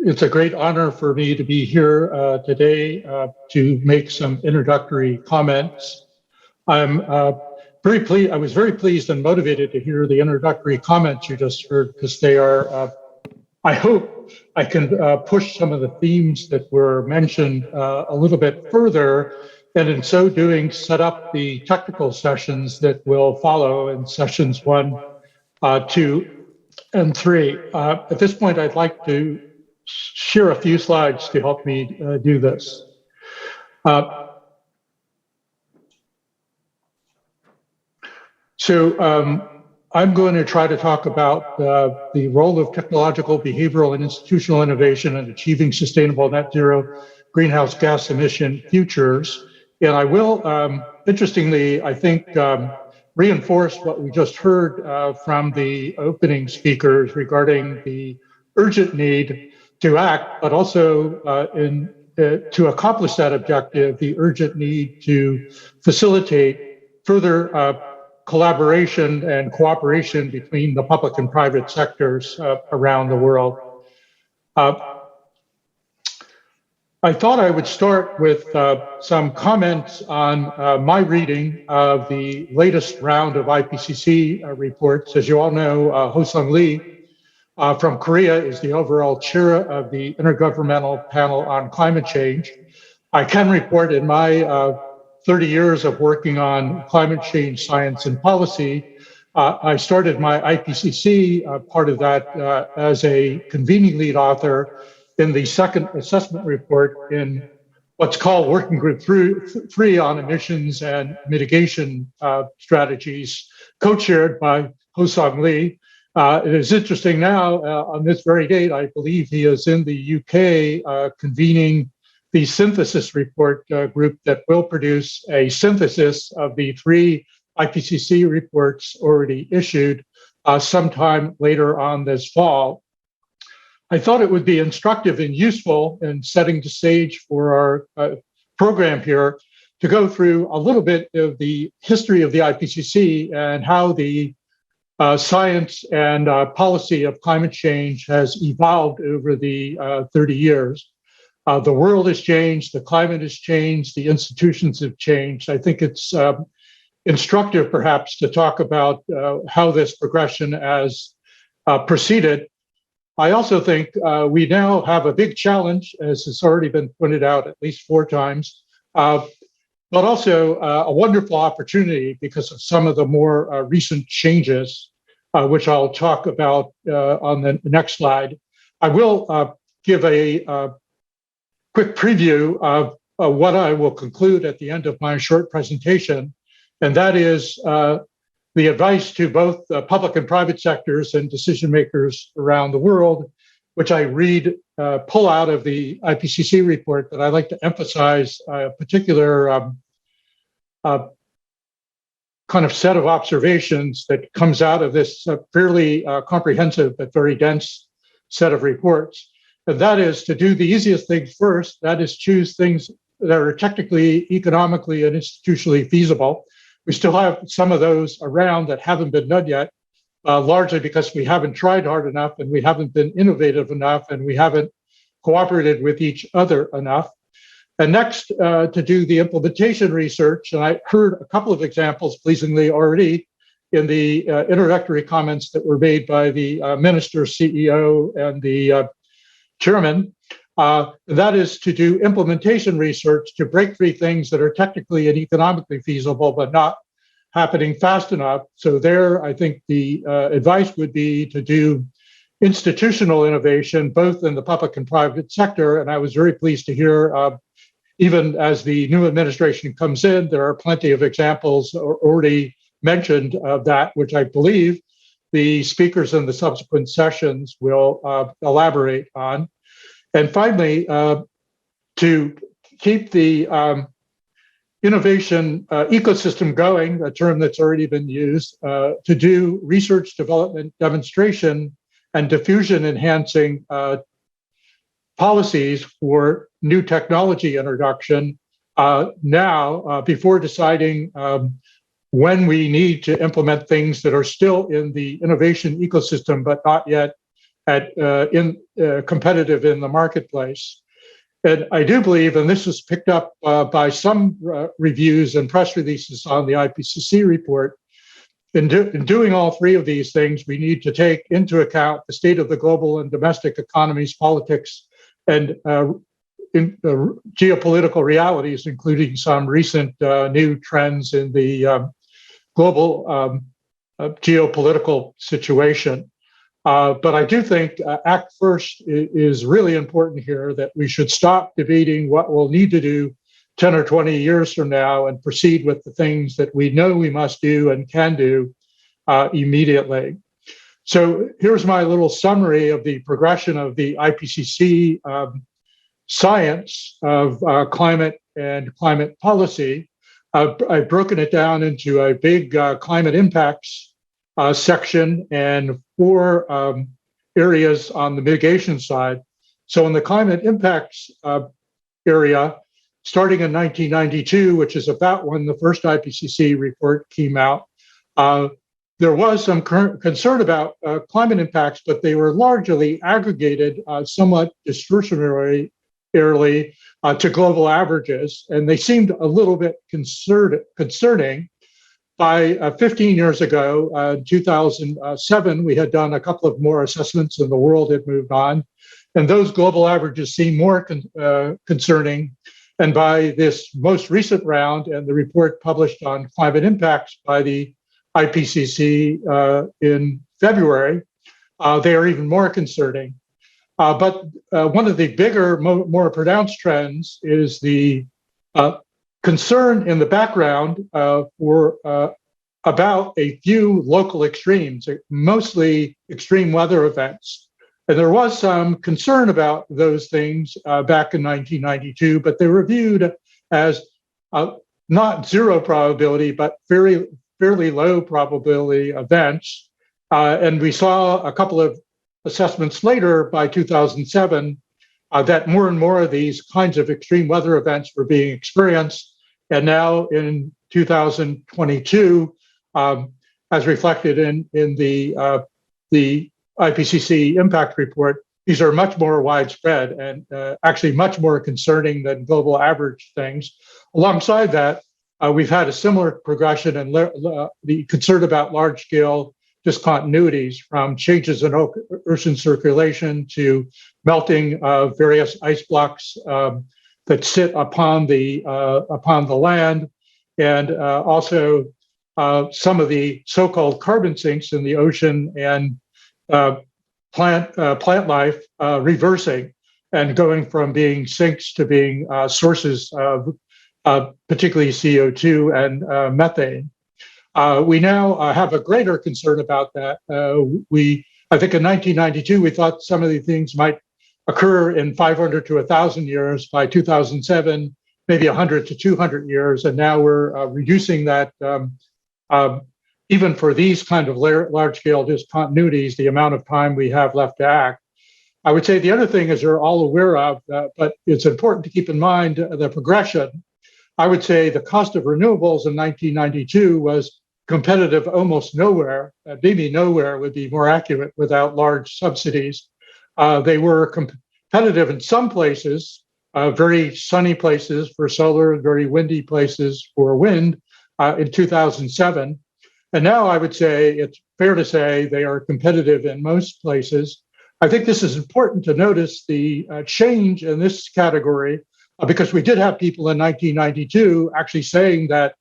It's a great honor for me to be here today to make some introductory comments. I'm very pleased. I was very pleased and motivated to hear the introductory comments you just heard, because they are, I hope I can push some of the themes that were mentioned a little bit further, and in so doing, set up the technical sessions that will follow in sessions 1, 2, and 3. At this point, I'd like to share a few slides to help me do this. I'm going to try to talk about the role of technological, behavioral, and institutional innovation in achieving sustainable net zero greenhouse gas emission futures. And I will, interestingly, I think, reinforce what we just heard from the opening speakers regarding the urgent need to act, but also to accomplish that objective, the urgent need to facilitate further collaboration and cooperation between the public and private sectors around the world. I thought I would start with some comments on my reading of the latest round of IPCC reports. As you all know, Ho-Sung Lee from Korea is the overall chair of the Intergovernmental Panel on Climate Change. I can report in my 30 years of working on climate change science and policy, I started my IPCC part of that as a convening lead author in the second assessment report in what's called Working Group 3 on emissions and mitigation strategies, co-chaired by Ho-Sung Lee. It is interesting now, on this very date, I believe he is in the UK convening the synthesis report group that will produce a synthesis of the 3 IPCC reports already issued sometime later on this fall. I thought it would be instructive and useful in setting the stage for our program here to go through a little bit of the history of the IPCC and how the science and policy of climate change has evolved over the 30 years. The world has changed, the climate has changed, the institutions have changed. I think it's instructive, perhaps, to talk about how this progression has proceeded. I also think we now have a big challenge, as has already been pointed out at least 4 times, but also a wonderful opportunity because of some of the more recent changes, which I'll talk about on the next slide. I will give a quick preview of what I will conclude at the end of my short presentation, and that is the advice to both public and private sectors and decision makers around the world, which I pull out of the IPCC report, that I like to emphasize a particular kind of set of observations that comes out of this fairly comprehensive but very dense set of reports. And that is to do the easiest things first, that is choose things that are technically, economically, and institutionally feasible. We still have some of those around that haven't been done yet, largely because we haven't tried hard enough and we haven't been innovative enough and we haven't cooperated with each other enough. And next, to do the implementation research, and I heard a couple of examples, pleasingly, already in the introductory comments that were made by the minister, CEO, and the chairman. That is to do implementation research to break free things that are technically and economically feasible, but not happening fast enough. So there, I think the advice would be to do institutional innovation, both in the public and private sector. And I was very pleased to hear, even as the new administration comes in, there are plenty of examples already mentioned of that, which I believe the speakers in the subsequent sessions will elaborate on. And finally, to keep the innovation ecosystem going, a term that's already been used, to do research, development, demonstration, and diffusion enhancing policies for new technology introduction now, before deciding when we need to implement things that are still in the innovation ecosystem, but not yet competitive in the marketplace. And I do believe, and this was picked up by some reviews and press releases on the IPCC report, in doing all three of these things, we need to take into account the state of the global and domestic economies, politics, and geopolitical realities, including some recent new trends in the global geopolitical situation. But I do think Act First is really important here, that we should stop debating what we'll need to do 10 or 20 years from now and proceed with the things that we know we must do and can do immediately. So here's my little summary of the progression of the IPCC science of climate and climate policy. I've broken it down into a big climate impacts section and 4 areas on the mitigation side. So in the climate impacts area, starting in 1992, which is about when the first IPCC report came out, there was some concern about climate impacts, but they were largely aggregated somewhat dispersionarily to global averages, and they seemed a little bit concerning. By 15 years ago, 2007, we had done a couple of more assessments and the world had moved on, and those global averages seemed more concerning. And by this most recent round and the report published on climate impacts by the IPCC in February, they are even more concerning. But one of the bigger, more pronounced trends is the concern in the background about a few local extremes, mostly extreme weather events. And there was some concern about those things back in 1992, but they were viewed as not zero probability, but fairly low probability events. And we saw a couple of assessments later by 2007 that more and more of these kinds of extreme weather events were being experienced. And now in 2022, as reflected in the IPCC impact report, these are much more widespread and actually much more concerning than global average things. Alongside that, we've had a similar progression in the concern about large-scale discontinuities, from changes in ocean circulation to melting of various ice blocks that sit upon the land, and also some of the so-called carbon sinks in the ocean and plant life reversing and going from being sinks to being sources of particularly CO2 and methane. We now have a greater concern about that. I think in 1992, we thought some of these things might occur in 500 to 1,000 years. By 2007, maybe 100 to 200 years. And now we're reducing that, even for these kind of large-scale discontinuities, the amount of time we have left to act. I would say the other thing is you're all aware of, but it's important to keep in mind the progression. I would say the cost of renewables in 1992 was competitive almost nowhere. Maybe nowhere would be more accurate without large subsidies. They were competitive in some places, very sunny places for solar and very windy places for wind in 2007. And now I would say it's fair to say they are competitive in most places. I think this is important to notice the change in this category, because we did have people in 1992 actually saying that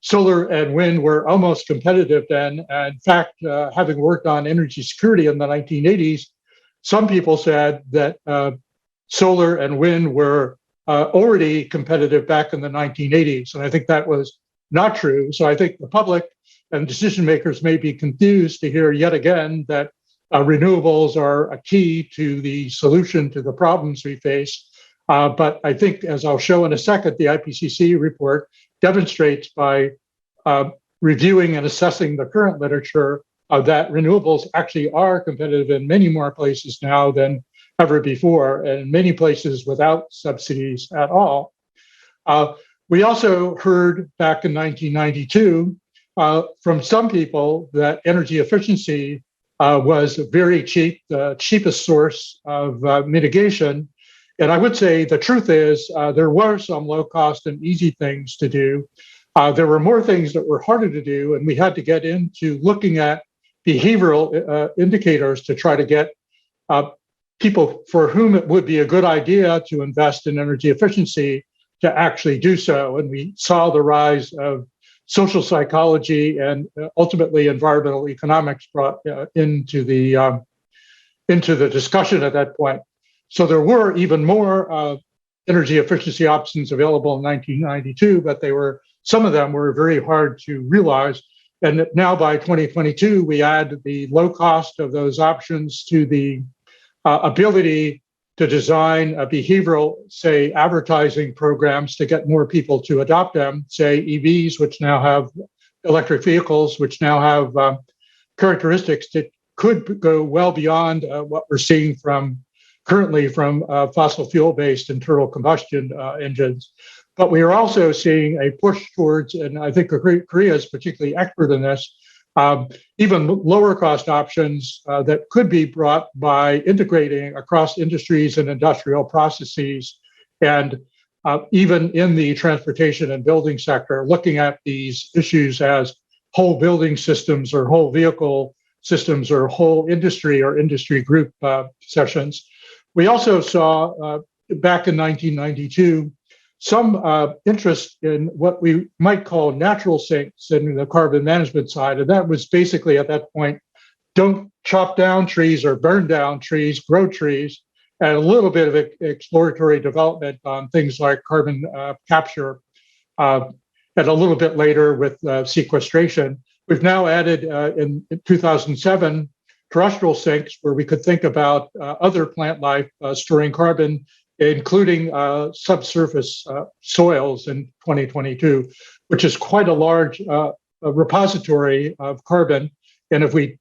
solar and wind were almost competitive then. And in fact, having worked on energy security in the 1980s, some people said that solar and wind were already competitive back in the 1980s. And I think that was not true. So I think the public and decision makers may be confused to hear yet again that renewables are a key to the solution to the problems we face. But I think, as I'll show in a second, the IPCC report demonstrates by reviewing and assessing the current literature that renewables actually are competitive in many more places now than ever before, and in many places without subsidies at all. We also heard back in 1992 from some people that energy efficiency was very cheap, the cheapest source of mitigation. And I would say the truth is there were some low cost and easy things to do. There were more things that were harder to do, and we had to get into looking at behavioral indicators to try to get people for whom it would be a good idea to invest in energy efficiency to actually do so. And we saw the rise of social psychology and ultimately environmental economics brought into the discussion at that point. So there were even more energy efficiency options available in 1992, but some of them were very hard to realize. And now by 2022, we add the low cost of those options to the ability to design a behavioral, say, advertising programs to get more people to adopt them, say EVs, which now have electric vehicles, which now have characteristics that could go well beyond what we're seeing currently from fossil fuel-based internal combustion engines. But we are also seeing a push towards, and I think Korea is particularly expert in this, even lower cost options that could be brought by integrating across industries and industrial processes. And even in the transportation and building sector, looking at these issues as whole building systems or whole vehicle systems or whole industry or industry group sessions. We also saw back in 1992 some interest in what we might call natural sinks in the carbon management side. And that was basically at that point, don't chop down trees or burn down trees, grow trees, and a little bit of exploratory development on things like carbon capture, and a little bit later with sequestration. We've now added in 2007 terrestrial sinks where we could think about other plant life storing carbon, including subsurface soils in 2022, which is quite a large repository of carbon. And if we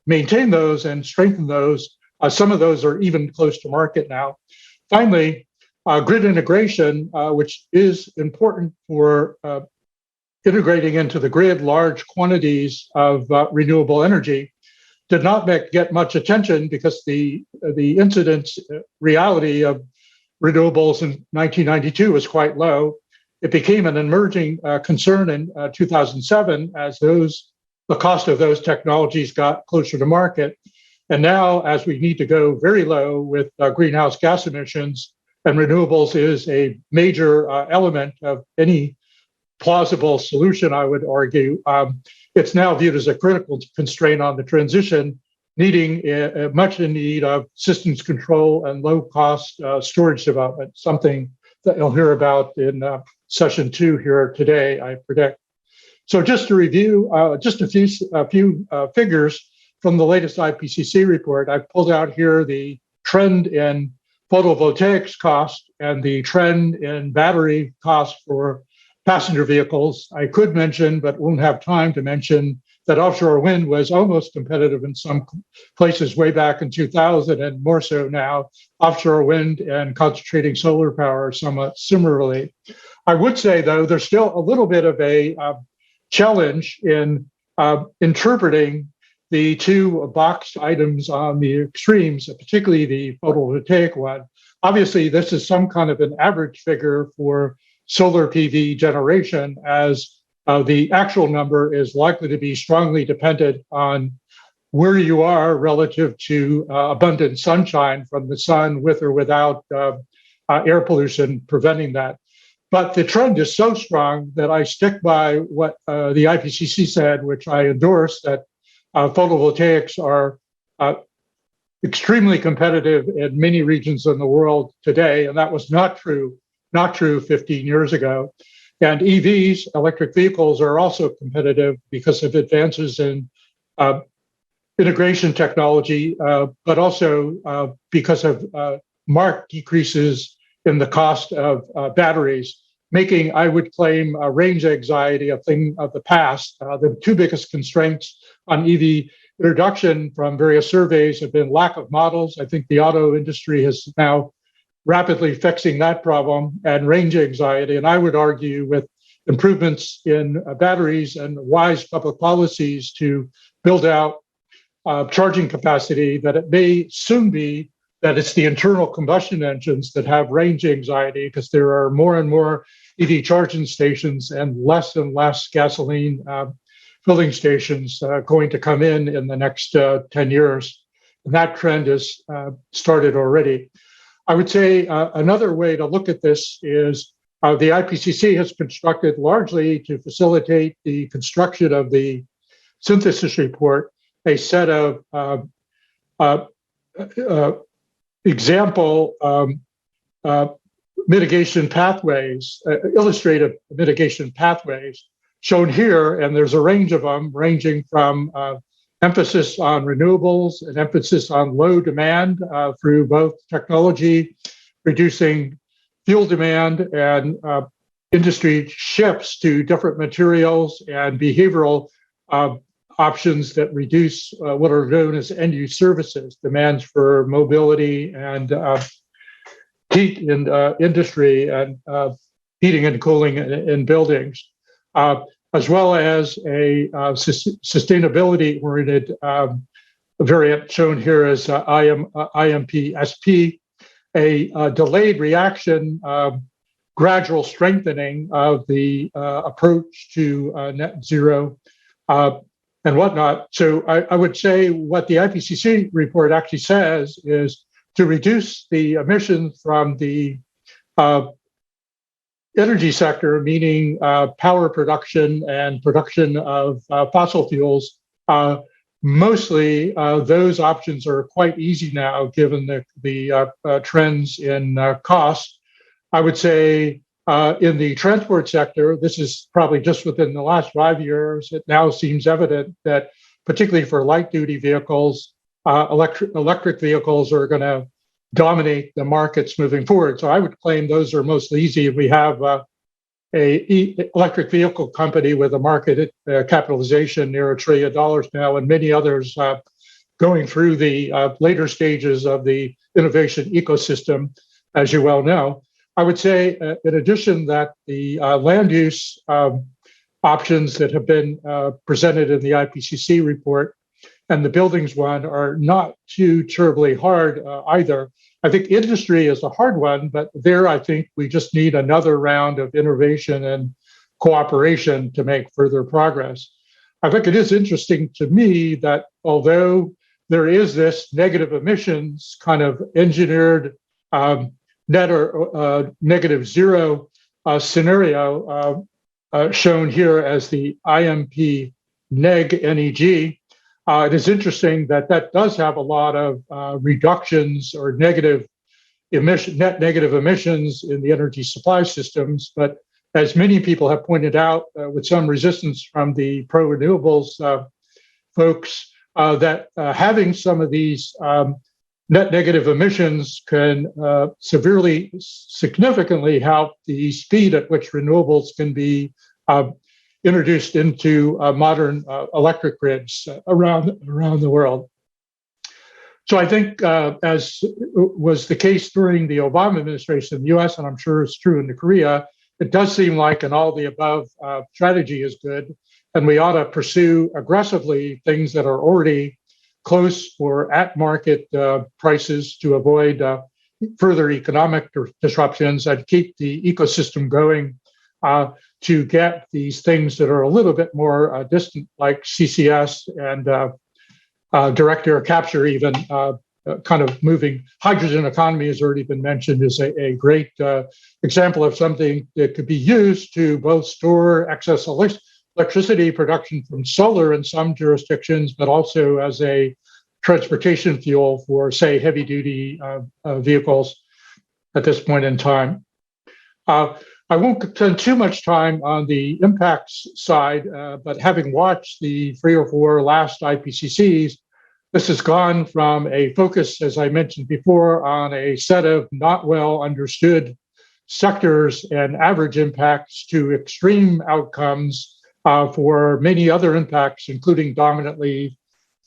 maintain those and strengthen those, some of those are even close to market now. Finally, grid integration, which is important for integrating into the grid large quantities of renewable energy, did not get much attention because the incidence reality of renewables in 1992 was quite low. It became an emerging concern in 2007 as the cost of those technologies got closer to market. And now, as we need to go very low with greenhouse gas emissions, and renewables is a major element of any plausible solution, I would argue, it's now viewed as a critical constraint on the transition, needing much in need of systems control and low-cost storage development, something that you'll hear about in session 2 here today, I predict. So just to review, just a few figures from the latest IPCC report. I've pulled out here the trend in photovoltaics cost and the trend in battery cost for passenger vehicles. I could mention, but won't have time to mention, that offshore wind was almost competitive in some places way back in 2000 and more so now. Offshore wind and concentrating solar power somewhat similarly. I would say, though, there's still a little bit of a challenge in interpreting the two boxed items on the extremes, particularly the photovoltaic one. Obviously, this is some kind of an average figure for solar PV generation, as the actual number is likely to be strongly dependent on where you are relative to abundant sunshine from the sun with or without air pollution preventing that. But the trend is so strong that I stick by what the IPCC said, which I endorse, that photovoltaics are extremely competitive in many regions in the world today, and that was not true 15 years ago. And EVs, electric vehicles, are also competitive because of advances in integration technology, but also because of marked decreases in the cost of batteries, making, I would claim, range anxiety a thing of the past. The two biggest constraints on EV introduction from various surveys have been lack of models. I think the auto industry is now rapidly fixing that problem, and range anxiety. And I would argue with improvements in batteries and wise public policies to build out charging capacity that it may soon be that it's the internal combustion engines that have range anxiety because there are more and more EV charging stations and less gasoline filling stations going to come in the next 10 years. And that trend has started already. I would say another way to look at this is the IPCC has constructed largely to facilitate the construction of the synthesis report, a set of example mitigation pathways, illustrative mitigation pathways shown here, and there's a range of them ranging from emphasis on renewables and emphasis on low demand through both technology, reducing fuel demand, and industry shifts to different materials and behavioral options that reduce what are known as end-use services, demands for mobility and heat in industry and heating and cooling in buildings, as well as a sustainability-oriented variant shown here as IMPSP, a delayed reaction, gradual strengthening of the approach to net zero and whatnot. So I would say what the IPCC report actually says is to reduce the emissions from the energy sector, meaning power production and production of fossil fuels. Mostly those options are quite easy now, given the trends in cost. I would say in the transport sector, this is probably just within the last 5 years, it now seems evident that particularly for light duty vehicles, electric vehicles are going to dominate the markets moving forward. So I would claim those are mostly easy. We have a electric vehicle company with a market capitalization near $1 trillion now, and many others going through the later stages of the innovation ecosystem, as you well know. I would say, in addition, that the land use options that have been presented in the IPCC report and the buildings one are not too terribly hard either. I think industry is a hard one, but there I think we just need another round of innovation and cooperation to make further progress. I think it is interesting to me that although there is this negative emissions kind of engineered net or negative zero scenario shown here as the IMP NEG. It is interesting that that does have a lot of reductions or net negative emissions in the energy supply systems. But as many people have pointed out, with some resistance from the pro-renewables folks, that having some of these net negative emissions can significantly help the speed at which renewables can be introduced into modern electric grids around the world. So I think, as was the case during the Obama administration in the US, and I'm sure it's true in Korea, it does seem like an all the above strategy is good, and we ought to pursue aggressively things that are already close or at market prices to avoid further economic disruptions and keep the ecosystem going to get these things that are a little bit more distant, like CCS and direct air capture, even kind of moving. Hydrogen economy has already been mentioned as a great example of something that could be used to both store excess electricity production from solar in some jurisdictions, but also as a transportation fuel for, say, heavy duty vehicles at this point in time. I won't spend too much time on the impacts side, but having watched the 3 or 4 last IPCCs, this has gone from a focus, as I mentioned before, on a set of not well understood sectors and average impacts to extreme outcomes for many other impacts, including dominantly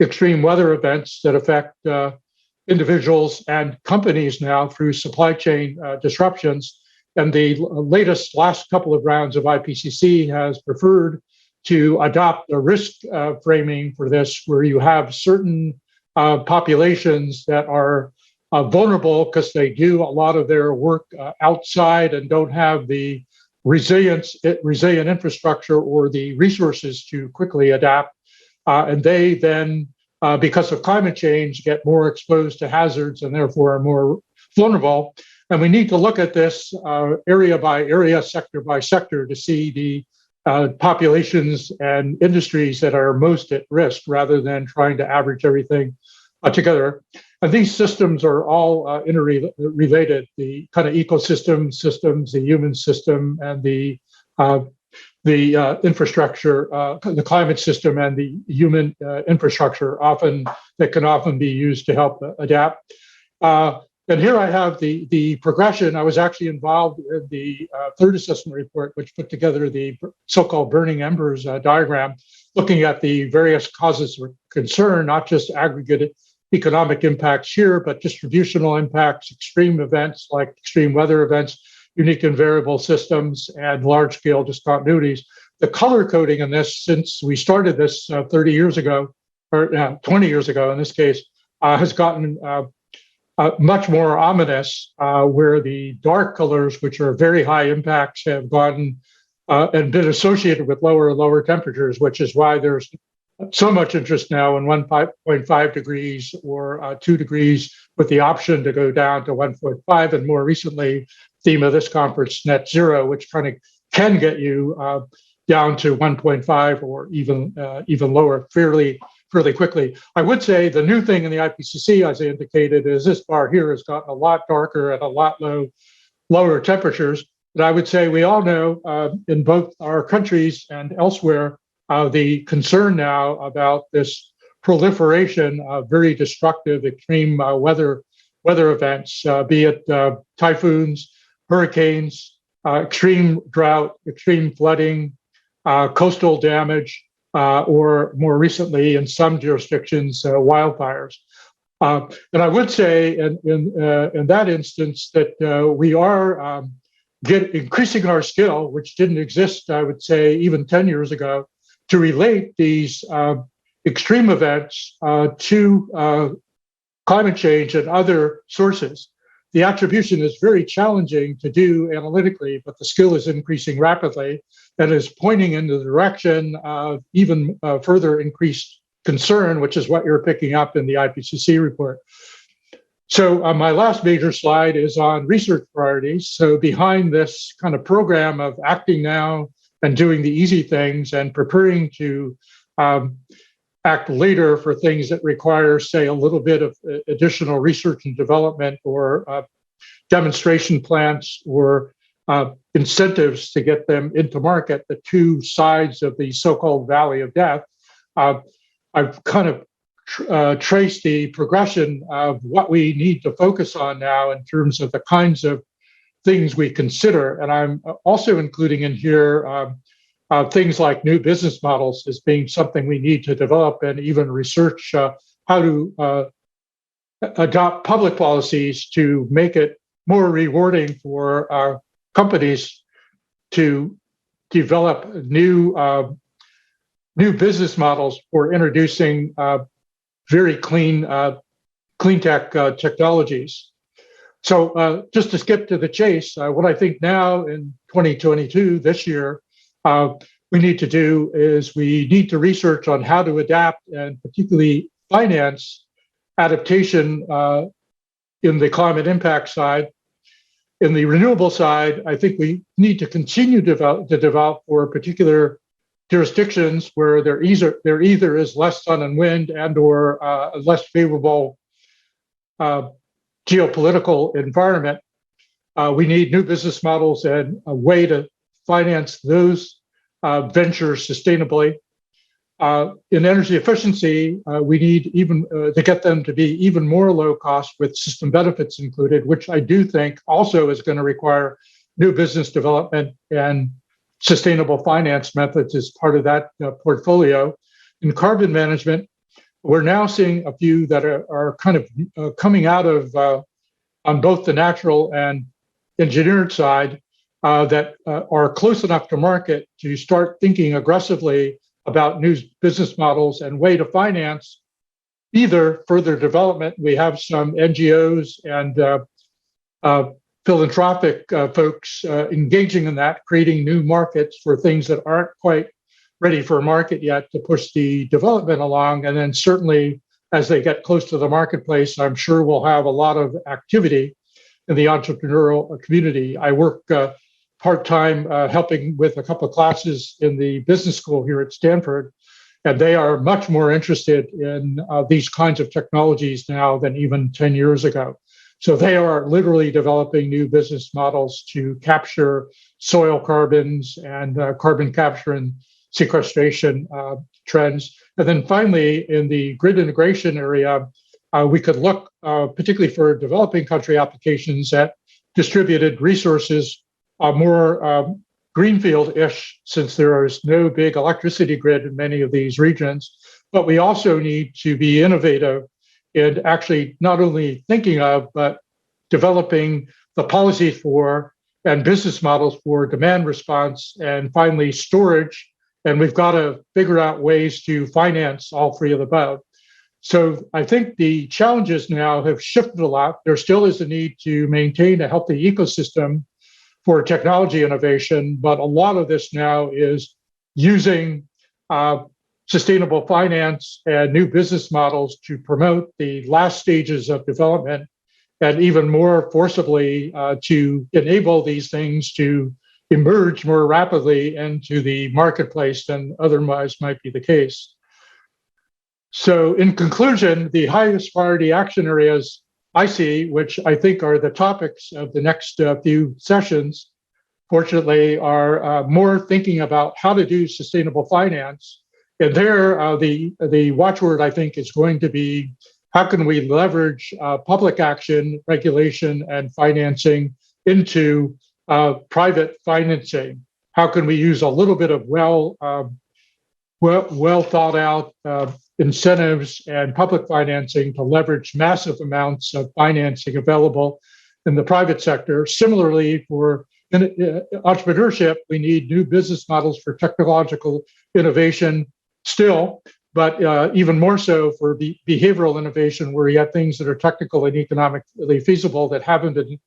extreme weather events that affect individuals and companies now through supply chain disruptions. And the last couple of rounds of IPCC has preferred to adopt a risk framing for this, where you have certain populations that are vulnerable because they do a lot of their work outside and don't have the resilient infrastructure or the resources to quickly adapt. And they then, because of climate change, get more exposed to hazards and therefore are more vulnerable. And we need to look at this area by area, sector by sector, to see the populations and industries that are most at risk, rather than trying to average everything together. And these systems are all interrelated: the kind of ecosystem systems, the human system, and the infrastructure, the climate system, and the human infrastructure. That can often be used to help adapt. And here I have the progression. I was actually involved in the third assessment report, which put together the so-called burning embers diagram, looking at the various causes of concern, not just aggregate economic impacts here, but distributional impacts, extreme events like extreme weather events, unique and variable systems, and large-scale discontinuities. The color coding in this, since we started this 30 years ago, or 20 years ago in this case, has gotten much more ominous, where the dark colors, which are very high impacts, have gotten and been associated with lower and lower temperatures, which is why there's so much interest now in 1.5 degrees or 2 degrees, with the option to go down to 1.5, and more recently, theme of this conference, net zero, which kind of can get you down to 1.5 or even lower fairly quickly. I would say the new thing in the IPCC, as I indicated, is this bar here has gotten a lot darker at a lot lower temperatures. But I would say we all know in both our countries and elsewhere, the concern now about this proliferation of very destructive extreme weather events, be it typhoons, hurricanes, extreme drought, extreme flooding, coastal damage, or more recently in some jurisdictions, wildfires. And I would say in that instance that we are increasing our skill, which didn't exist, I would say, even 10 years ago, to relate these extreme events to climate change and other sources. The attribution is very challenging to do analytically, but the skill is increasing rapidly and is pointing in the direction of even further increased concern, which is what you're picking up in the IPCC report. So my last major slide is on research priorities. So behind this kind of program of acting now and doing the easy things and preparing to act later for things that require, say, a little bit of additional research and development, or demonstration plants, or incentives to get them into market, the two sides of the so-called valley of death. I've kind of traced the progression of what we need to focus on now in terms of the kinds of things we consider. And I'm also including in here things like new business models as being something we need to develop, and even research how to adopt public policies to make it more rewarding for companies to develop new business models for introducing very clean tech technologies. So just to skip to the chase, what I think now in 2022, this year, we need to do is we need to research on how to adapt and particularly finance adaptation in the climate impact side. In the renewable side, I think we need to continue to develop for particular jurisdictions where there either is less sun and wind and or a less favorable geopolitical environment. We need new business models and a way to finance those ventures sustainably. In energy efficiency, we need even to get them to be even more low cost with system benefits included, which I do think also is going to require new business development and sustainable finance methods as part of that portfolio. In carbon management, we're now seeing a few that are kind of coming out of on both the natural and engineered side, that are close enough to market to start thinking aggressively about new business models and way to finance either further development. We have some NGOs and philanthropic folks engaging in that, creating new markets for things that aren't quite ready for a market yet to push the development along. And then certainly as they get close to the marketplace, I'm sure we'll have a lot of activity in the entrepreneurial community. I work part-time helping with a couple of classes in the business school here at Stanford, and they are much more interested in these kinds of technologies now than even 10 years ago. So they are literally developing new business models to capture soil carbons and carbon capture and sequestration trends. And then finally, in the grid integration area, we could look particularly for developing country applications at distributed resources, more greenfield-ish, since there is no big electricity grid in many of these regions. But we also need to be innovative in actually not only thinking of, but developing the policy for and business models for demand response, and finally storage. And we've got to figure out ways to finance all three of the above. So I think the challenges now have shifted a lot. There still is a need to maintain a healthy ecosystem for technology innovation, but a lot of this now is using sustainable finance and new business models to promote the last stages of development, and even more forcibly to enable these things to emerge more rapidly into the marketplace than otherwise might be the case. So in conclusion, the highest priority action areas I see, which I think are the topics of the next few sessions, fortunately, are more thinking about how to do sustainable finance. And there, the watchword, I think, is going to be, how can we leverage public action, regulation, and financing into private financing? How can we use a little bit of well thought out incentives and public financing to leverage massive amounts of financing available in the private sector? Similarly, for entrepreneurship, we need new business models for technological innovation still, but even more so for behavioral innovation, where you have things that are technical and economically feasible that haven't been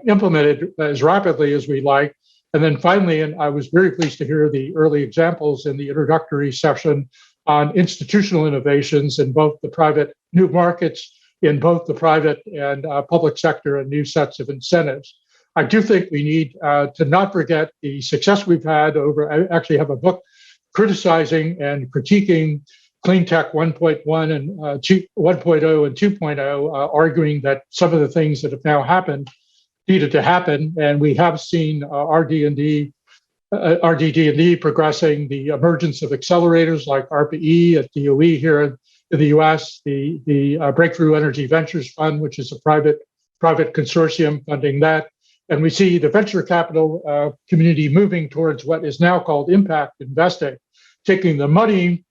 implemented as rapidly as we like. And then finally, and I was very pleased to hear the early examples in the introductory session on institutional innovations in both the private new markets, in both the private and public sector, and new sets of incentives. I do think we need to not forget the success we've had over, I actually have a book criticizing and critiquing Clean Tech 1.1 and 1.0 and 2.0, arguing that some of the things that have now happened needed to happen. And we have seen RD&D progressing, the emergence of accelerators like ARPA-E at DOE here in the US, the Breakthrough Energy Ventures Fund, which is a private consortium funding that. And we see the venture capital community moving towards what is now called impact investing, taking the money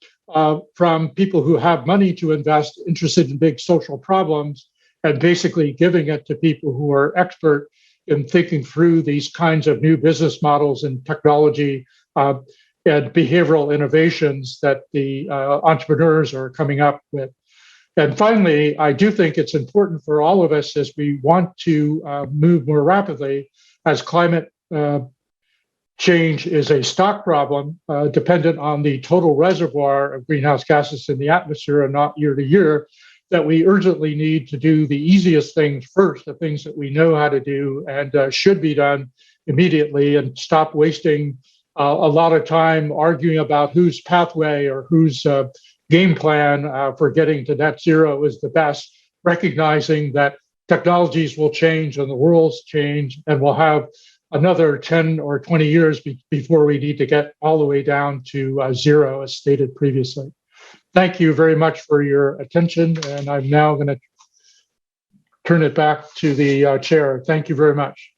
from people who have money to invest, interested in big social problems, and basically giving it to people who are expert in thinking through these kinds of new business models and technology and behavioral innovations that the entrepreneurs are coming up with. And finally, I do think it's important for all of us, as we want to move more rapidly, as climate change is a stock problem dependent on the total reservoir of greenhouse gases in the atmosphere and not year to year, that we urgently need to do the easiest things first, the things that we know how to do and should be done immediately, and stop wasting a lot of time arguing about whose pathway or whose game plan for getting to net zero is the best, recognizing that technologies will change and the world's change, and we'll have another 10 or 20 years before we need to get all the way down to zero, as stated previously. Thank you very much for your attention, and I'm now going to turn it back to the chair. Thank you very much.